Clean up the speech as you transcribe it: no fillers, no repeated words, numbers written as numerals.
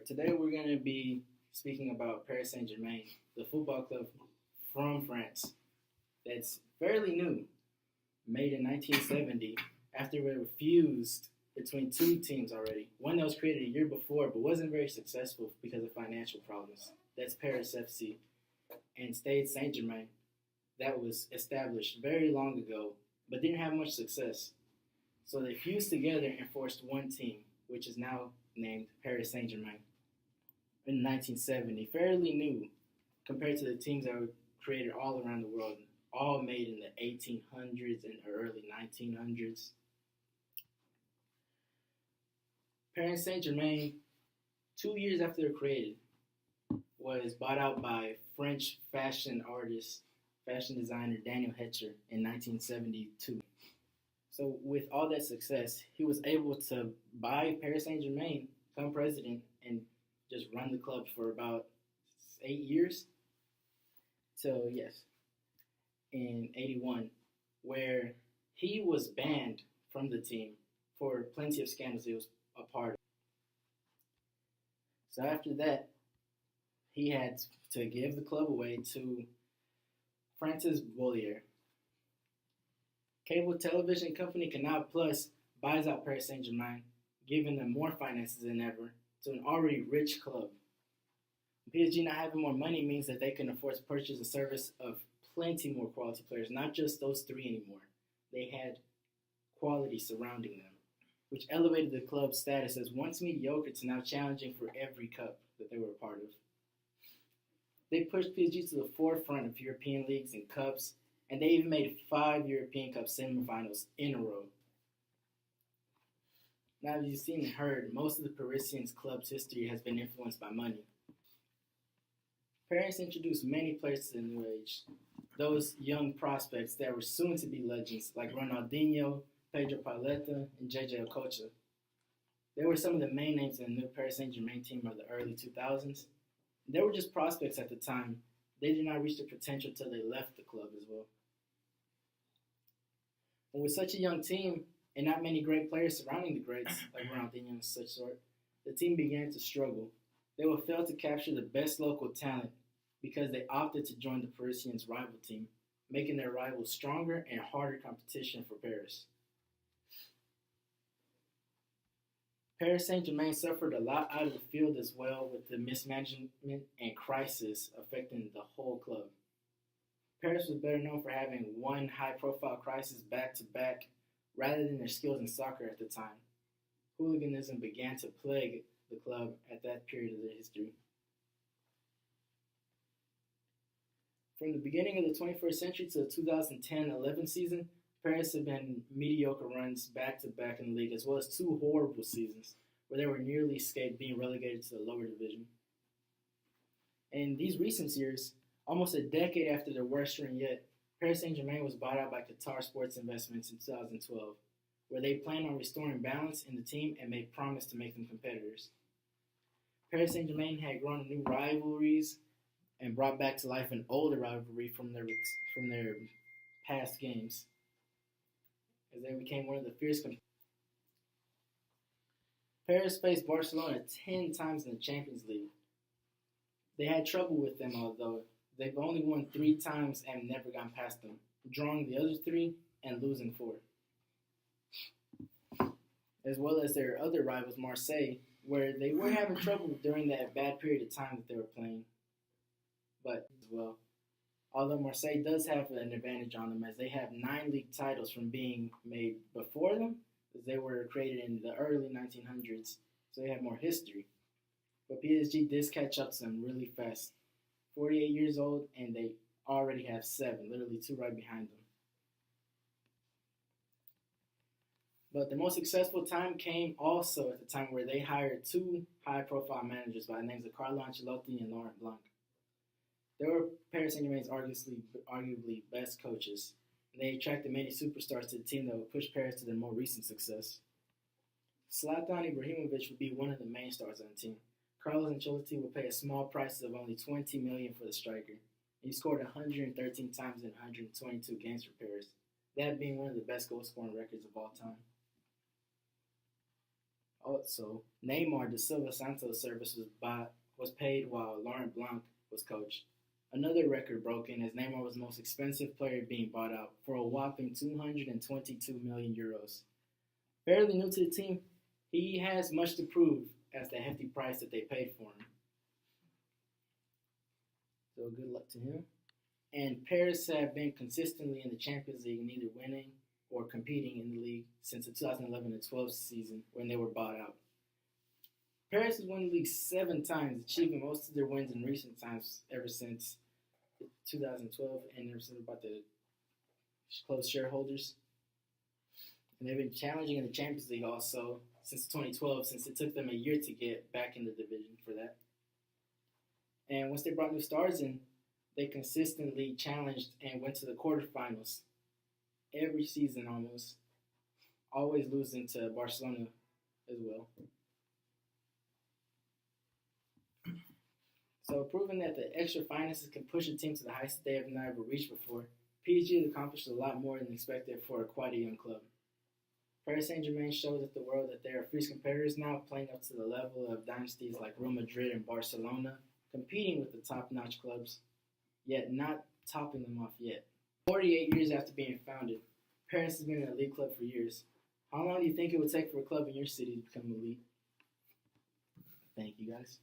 Today we're going to be speaking about Paris Saint-Germain, the football club from France that's fairly new, made in 1970 after it were fused between two teams already. One that was created a year before but wasn't very successful because of financial problems. That's Paris FC, and Stade Saint-Germain that was established very long ago but didn't have much success. So they fused together and forced one team, which is now named Paris Saint-Germain in 1970. Fairly new compared to the teams that were created all around the world, all made in the 1800s and early 1900s. Paris Saint-Germain, 2 years after they were created, was bought out by French fashion designer Daniel Hetcher in 1972. So with all that success, he was able to buy Paris Saint-Germain, become president, and just run the club for about 8 years. So yes, in 81, where he was banned from the team for plenty of scandals he was a part of. So after that, he had to give the club away to Francis Bollier. Cable television company Canal Plus buys out Paris Saint-Germain, giving them more finances than ever to an already rich club. PSG not having more money means that they can afford to purchase the service of plenty more quality players, not just those three anymore. They had quality surrounding them, which elevated the club's status as once mediocre to now challenging for every cup that they were a part of. They pushed PSG to the forefront of European leagues and cups, and they even made 5 European Cup semifinals in a row. Now, as you've seen and heard, most of the Parisian club's history has been influenced by money. Paris introduced many players to the new age, those young prospects that were soon to be legends like Ronaldinho, Pedro Paleta, and JJ Okocha. They were some of the main names in the new Paris Saint-Germain team of the early 2000s. They were just prospects at the time. They did not reach their potential until they left the club as well. And with such a young team and not many great players surrounding the greats, like Ronaldinho and such sort, the team began to struggle. They would fail to capture the best local talent because they opted to join the Parisians' rival team, making their rivals stronger and harder competition for Paris. Paris Saint-Germain suffered a lot out of the field as well, with the mismanagement and crisis affecting the whole club. Paris was better known for having one high-profile crisis back-to-back rather than their skills in soccer at the time. Hooliganism began to plague the club at that period of their history. From the beginning of the 21st century to the 2010-11 season, Paris had been mediocre runs back-to-back in the league, as well as 2 horrible seasons where they were nearly escaped being relegated to the lower division. In these recent years, almost a decade after their worst run yet, Paris Saint-Germain was bought out by Qatar Sports Investments in 2012, where they planned on restoring balance in the team and made promise to make them competitors. Paris Saint-Germain had grown new rivalries and brought back to life an older rivalry from their past games, as they became one of the fierce competitors. Paris faced Barcelona 10 times in the Champions League. They had trouble with them, although they've only won 3 times and never gone past them, drawing the other 3 and losing 4. As well as their other rivals, Marseille, where they were having trouble during that bad period of time that they were playing. But as well, although Marseille does have an advantage on them, as they have 9 league titles from being made before them, as they were created in the early 1900s, so they have more history. But PSG did catch up to them really fast. 48 years old, and they already have 7, literally 2 right behind them. But the most successful time came also at the time where they hired 2 high-profile managers by the names of Carlo Ancelotti and Laurent Blanc. They were Paris Saint-Germain's arguably best coaches, and they attracted many superstars to the team that would push Paris to their more recent success. Zlatan Ibrahimovic would be one of the main stars on the team. Carlo Ancelotti would pay a small price of only $20 million for the striker. He scored 113 times in 122 games for Paris, that being one of the best goal-scoring records of all time. Also, Neymar da Silva Santos' service was paid while Laurent Blanc was coach. Another record broken as Neymar was the most expensive player being bought out for a whopping 222 million euros. Fairly new to the team, he has much to prove as the hefty price that they paid for him. So good luck to him. And Paris have been consistently in the Champions League, neither winning or competing in the league since the 2011-12 season when they were bought out. Paris has won the league 7 times, achieving most of their wins in recent times ever since 2012 and ever since about the close shareholders. And they've been challenging in the Champions League also since 2012, since it took them a year to get back in the division for that. And once they brought new stars in, they consistently challenged and went to the quarterfinals every season almost, always losing to Barcelona as well. So proving that the extra finances can push a team to the heights that they have never reached before, PSG has accomplished a lot more than expected for quite a young club. Paris Saint-Germain shows the world that they are fierce competitors now, playing up to the level of dynasties like Real Madrid and Barcelona, competing with the top-notch clubs, yet not topping them off yet. 48 years after being founded, Paris has been an elite club for years. How long do you think it would take for a club in your city to become elite? Thank you, guys.